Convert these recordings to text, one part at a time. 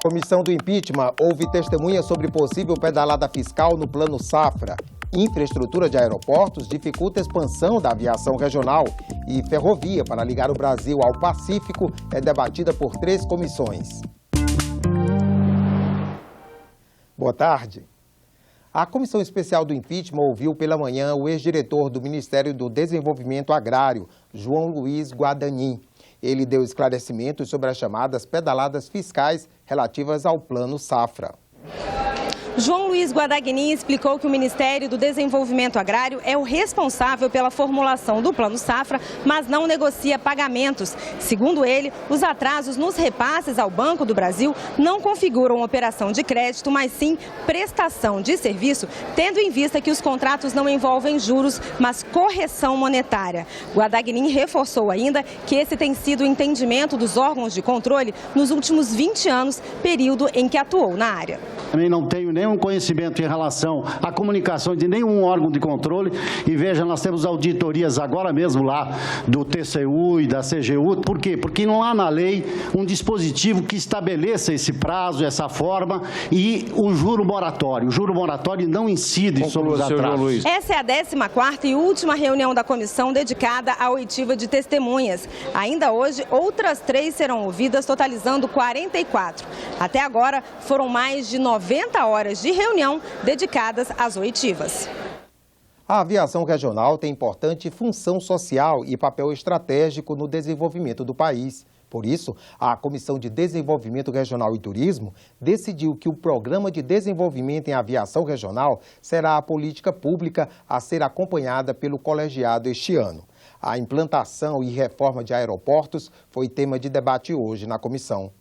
comissão do impeachment houve testemunha sobre possível pedalada fiscal no Plano Safra. Infraestrutura de aeroportos dificulta a expansão da aviação regional e ferrovia para ligar o Brasil ao Pacífico é debatida por 3 comissões. Boa tarde. A Comissão Especial do Impeachment ouviu pela manhã o ex-diretor do Ministério do Desenvolvimento Agrário, João Luiz Guadagnino. Ele deu esclarecimentos sobre as chamadas pedaladas fiscais relativas ao Plano Safra. João Luiz Guadagnino explicou que o Ministério do Desenvolvimento Agrário é o responsável pela formulação do Plano Safra, mas não negocia pagamentos. Segundo ele, os atrasos nos repasses ao Banco do Brasil não configuram operação de crédito, mas sim prestação de serviço, tendo em vista que os contratos não envolvem juros, mas correção monetária. Guadagnino reforçou ainda que esse tem sido o entendimento dos órgãos de controle nos últimos 20 anos, período em que atuou na área. Também não tenho nenhum conhecimento em relação à comunicação de nenhum órgão de controle. E veja, nós temos auditorias agora mesmo lá do TCU e da CGU. Por quê? Porque não há na lei um dispositivo que estabeleça esse prazo, essa forma e o juro moratório. O juro moratório não incide sobre os atrasos. Essa é a 14ª e última reunião da comissão dedicada à oitiva de testemunhas. Ainda hoje, outras 3 serão ouvidas, totalizando 44. Até agora, foram mais de 90 horas de reunião dedicadas às oitivas. A aviação regional tem importante função social e papel estratégico no desenvolvimento do país. Por isso, a Comissão de Desenvolvimento Regional e Turismo decidiu que o Programa de Desenvolvimento em Aviação Regional será a política pública a ser acompanhada pelo colegiado este ano. A implantação e reforma de aeroportos foi tema de debate hoje na comissão.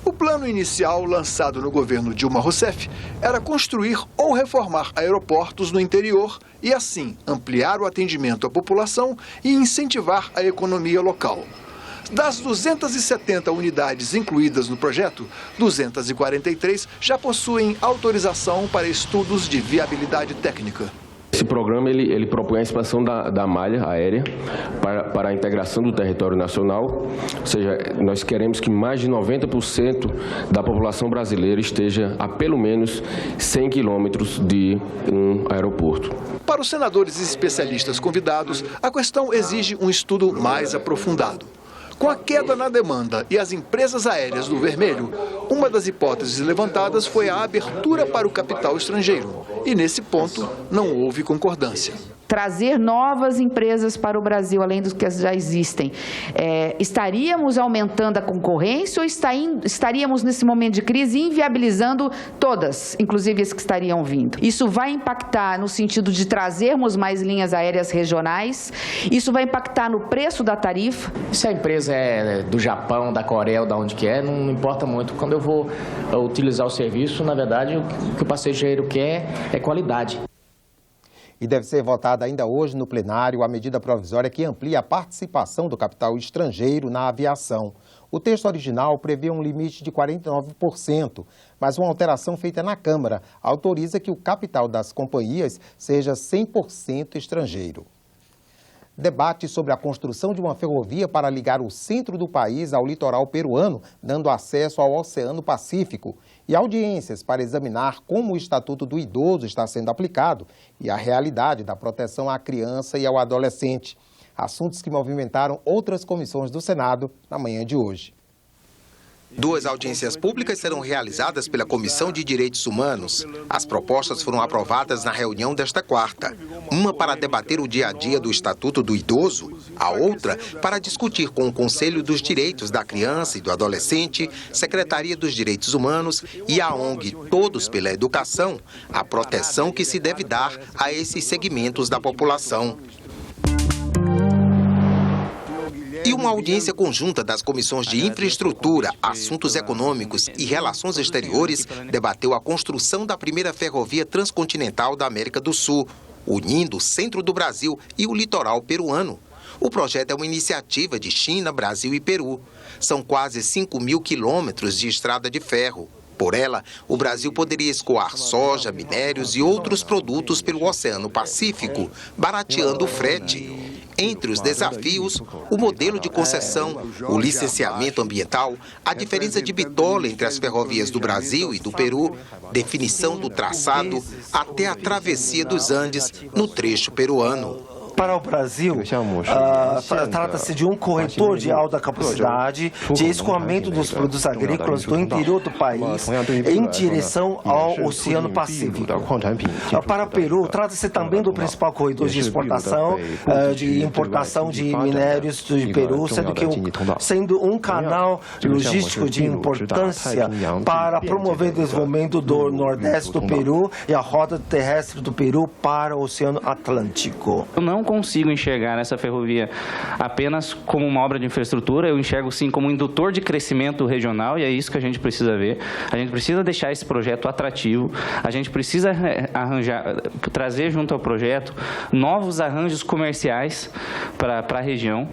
O plano inicial, lançado no governo Dilma Rousseff, era construir ou reformar aeroportos no interior e, assim, ampliar o atendimento à população e incentivar a economia local. Das 270 unidades incluídas no projeto, 243 já possuem autorização para estudos de viabilidade técnica. Esse programa ele propõe a expansão da malha aérea para a integração do território nacional, ou seja, nós queremos que mais de 90% da população brasileira esteja a pelo menos 100 quilômetros de um aeroporto. Para os senadores e especialistas convidados, a questão exige um estudo mais aprofundado. Com a queda na demanda e as empresas aéreas do vermelho, uma das hipóteses levantadas foi a abertura para o capital estrangeiro. E nesse ponto não houve concordância. Trazer novas empresas para o Brasil, além dos que já existem. Estaríamos aumentando a concorrência ou estaríamos, nesse momento de crise, inviabilizando todas, inclusive as que estariam vindo? Isso vai impactar no sentido de trazermos mais linhas aéreas regionais, isso vai impactar no preço da tarifa. Se a empresa é do Japão, da Coreia ou de onde que é, não importa muito. Quando eu vou utilizar o serviço, na verdade, o que o passageiro quer é qualidade. E deve ser votada ainda hoje no plenário a medida provisória que amplia a participação do capital estrangeiro na aviação. O texto original prevê um limite de 49%, mas uma alteração feita na Câmara autoriza que o capital das companhias seja 100% estrangeiro. Debate sobre a construção de uma ferrovia para ligar o centro do país ao litoral peruano, dando acesso ao Oceano Pacífico, e audiências para examinar como o Estatuto do Idoso está sendo aplicado e a realidade da proteção à criança e ao adolescente. Assuntos que movimentaram outras comissões do Senado na manhã de hoje. 2 audiências públicas serão realizadas pela Comissão de Direitos Humanos. As propostas foram aprovadas na reunião desta quarta. Uma para debater o dia a dia do Estatuto do Idoso, a outra para discutir com o Conselho dos Direitos da Criança e do Adolescente, Secretaria dos Direitos Humanos e a ONG Todos pela Educação, a proteção que se deve dar a esses segmentos da população. E uma audiência conjunta das comissões de Infraestrutura, Assuntos Econômicos e Relações Exteriores debateu a construção da primeira ferrovia transcontinental da América do Sul, unindo o centro do Brasil e o litoral peruano. O projeto é uma iniciativa de China, Brasil e Peru. São quase 5.000 quilômetros de estrada de ferro. Por ela, o Brasil poderia escoar soja, minérios e outros produtos pelo Oceano Pacífico, barateando o frete. Entre os desafios, o modelo de concessão, o licenciamento ambiental, a diferença de bitola entre as ferrovias do Brasil e do Peru, definição do traçado, até a travessia dos Andes no trecho peruano. Para o Brasil, trata-se de um corredor de alta capacidade de escoamento dos produtos agrícolas do interior do país em direção ao Oceano Pacífico. Para o Peru, trata-se também do principal corredor de exportação, de importação de minérios do Peru, sendo um canal logístico de importância para promover o desenvolvimento do Nordeste do Peru e a rota terrestre do Peru para o Oceano Atlântico. Eu não consigo enxergar essa ferrovia apenas como uma obra de infraestrutura, eu enxergo sim como um indutor de crescimento regional, e é isso que a gente precisa ver. A gente precisa deixar esse projeto atrativo, a gente precisa trazer junto ao projeto novos arranjos comerciais para a região.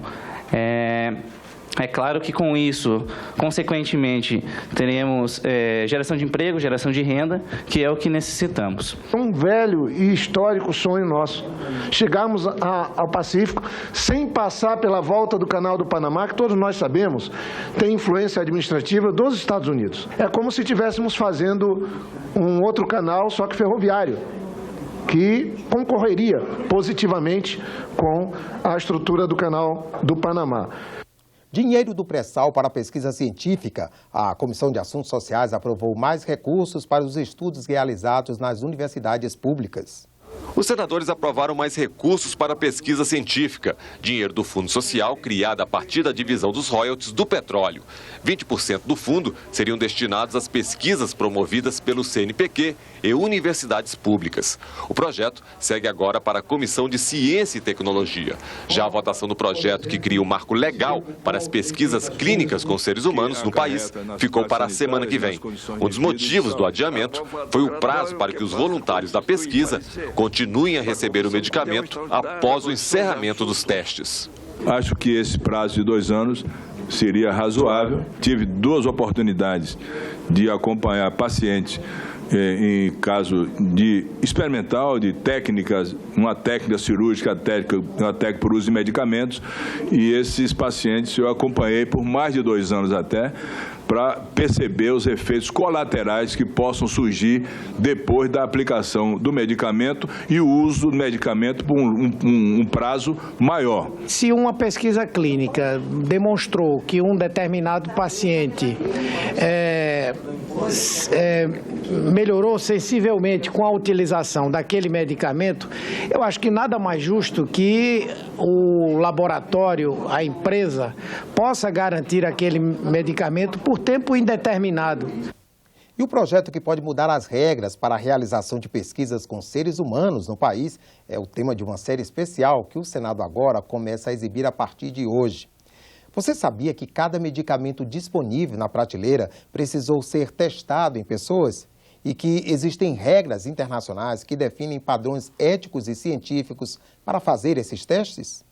É claro que com isso, consequentemente, teremos geração de emprego, geração de renda, que é o que necessitamos. Um velho e histórico sonho nosso. Chegarmos ao Pacífico sem passar pela volta do Canal do Panamá, que todos nós sabemos tem influência administrativa dos Estados Unidos. É como se estivéssemos fazendo um outro canal, só que ferroviário, que concorreria positivamente com a estrutura do Canal do Panamá. Dinheiro do pré-sal para a pesquisa científica. A Comissão de Assuntos Sociais aprovou mais recursos para os estudos realizados nas universidades públicas. Os senadores aprovaram mais recursos para a pesquisa científica, dinheiro do Fundo Social criado a partir da divisão dos royalties do petróleo. 20% do fundo seriam destinados às pesquisas promovidas pelo CNPq e universidades públicas. O projeto segue agora para a Comissão de Ciência e Tecnologia. Já a votação do projeto que cria o marco legal para as pesquisas clínicas com seres humanos no país ficou para a semana que vem. Um dos motivos do adiamento foi o prazo para que os voluntários da pesquisa continuem a receber o medicamento após o encerramento dos testes. Acho que esse prazo de 2 anos seria razoável. Tive 2 oportunidades de acompanhar pacientes em caso de experimental, de técnicas, uma técnica cirúrgica, uma técnica por uso de medicamentos, e esses pacientes eu acompanhei por mais de 2 anos até, para perceber os efeitos colaterais que possam surgir depois da aplicação do medicamento e o uso do medicamento por um prazo maior. Se uma pesquisa clínica demonstrou que um determinado paciente melhorou sensivelmente com a utilização daquele medicamento, eu acho que nada mais justo que o laboratório, a empresa, possa garantir aquele medicamento por tempo indeterminado. E o projeto que pode mudar as regras para a realização de pesquisas com seres humanos no país é o tema de uma série especial que o Senado agora começa a exibir a partir de hoje. Você sabia que cada medicamento disponível na prateleira precisou ser testado em pessoas? E que existem regras internacionais que definem padrões éticos e científicos para fazer esses testes?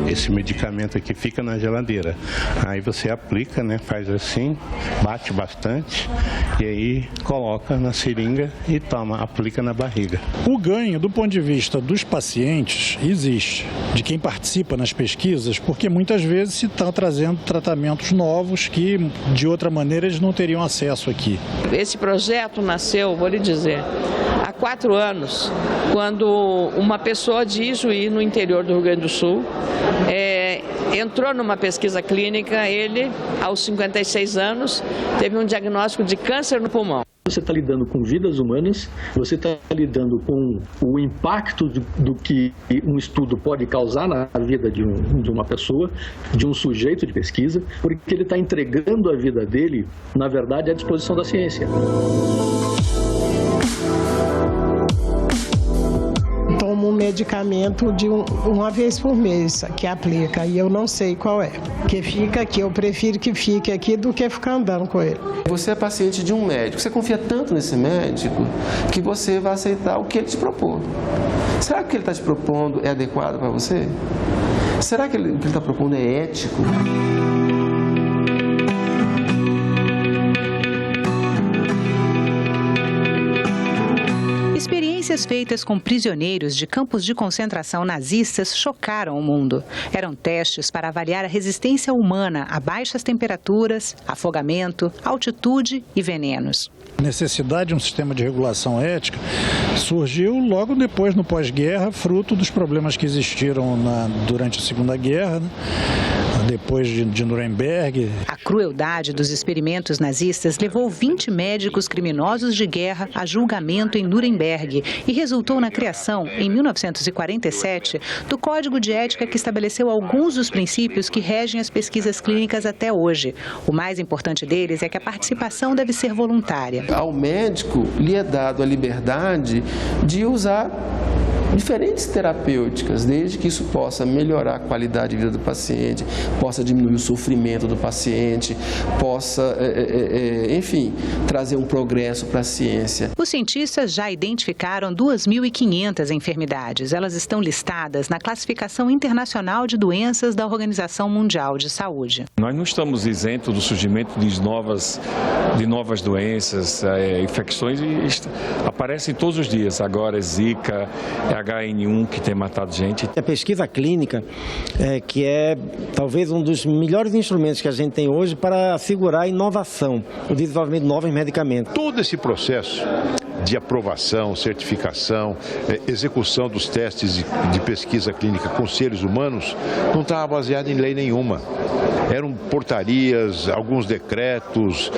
Esse medicamento aqui fica na geladeira. Aí você aplica, né? Faz assim, bate bastante e aí coloca na seringa e toma, aplica na barriga. O ganho do ponto de vista dos pacientes existe, de quem participa nas pesquisas, porque muitas vezes se estão trazendo tratamentos novos que de outra maneira eles não teriam acesso aqui. Esse projeto nasceu, vou lhe dizer, há 4 anos, quando uma pessoa de Ijuí, no interior do Rio Grande do Sul, entrou numa pesquisa clínica. Ele, aos 56 anos, teve um diagnóstico de câncer no pulmão. Você está lidando com vidas humanas, você está lidando com o impacto do que um estudo pode causar na vida de uma pessoa, de um sujeito de pesquisa, porque ele está entregando a vida dele, na verdade, à disposição da ciência. Então, o mundo medicamento de uma vez por mês que aplica, e eu não sei qual é. Que fica aqui, eu prefiro que fique aqui do que ficar andando com ele. Você é paciente de um médico, você confia tanto nesse médico que você vai aceitar o que ele te propor. Será que o que ele está te propondo é adequado para você? Será que o que ele está propondo é ético? Experiências feitas com prisioneiros de campos de concentração nazistas chocaram o mundo. Eram testes para avaliar a resistência humana a baixas temperaturas, afogamento, altitude e venenos. A necessidade de um sistema de regulação ética surgiu logo depois, no pós-guerra, fruto dos problemas que existiram durante a Segunda Guerra, depois de Nuremberg. A crueldade dos experimentos nazistas levou 20 médicos criminosos de guerra a julgamento em Nuremberg e resultou na criação, em 1947, do Código de Ética que estabeleceu alguns dos princípios que regem as pesquisas clínicas até hoje. O mais importante deles é que a participação deve ser voluntária. Ao médico lhe é dado a liberdade de usar diferentes terapêuticas, desde que isso possa melhorar a qualidade de vida do paciente, possa diminuir o sofrimento do paciente, possa, enfim, trazer um progresso para a ciência. Os cientistas já identificaram 2.500 enfermidades. Elas estão listadas na Classificação Internacional de Doenças da Organização Mundial de Saúde. Nós não estamos isentos do surgimento de novas doenças, infecções, aparecem todos os dias. Agora, Zika, HN1 que tem matado gente. A pesquisa clínica, que é talvez um dos melhores instrumentos que a gente tem hoje para assegurar a inovação, o desenvolvimento de novos medicamentos. Todo esse processo de aprovação, certificação, execução dos testes de pesquisa clínica com seres humanos não estava baseado em lei nenhuma. Eram portarias, alguns decretos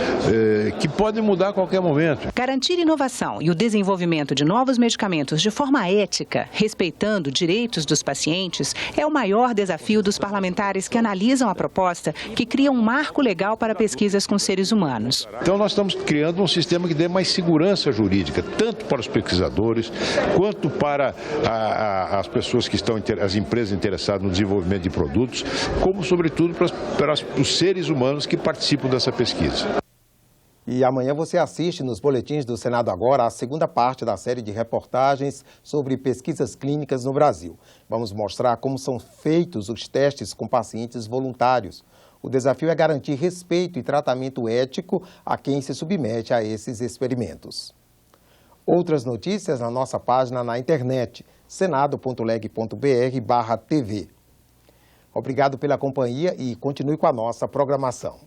que podem mudar a qualquer momento. Garantir inovação e o desenvolvimento de novos medicamentos de forma ética, respeitando direitos dos pacientes, é o maior desafio dos parlamentares que analisam a proposta que cria um marco legal para pesquisas com seres humanos. Então nós estamos criando um sistema que dê mais segurança jurídica, tanto para os pesquisadores, quanto para as pessoas que estão, as empresas interessadas no desenvolvimento de produtos, como sobretudo para os seres humanos que participam dessa pesquisa. E amanhã você assiste nos boletins do Senado Agora a segunda parte da série de reportagens sobre pesquisas clínicas no Brasil. Vamos mostrar como são feitos os testes com pacientes voluntários. O desafio é garantir respeito e tratamento ético a quem se submete a esses experimentos. Outras notícias na nossa página na internet, senado.leg.br/tv. Obrigado pela companhia e continue com a nossa programação.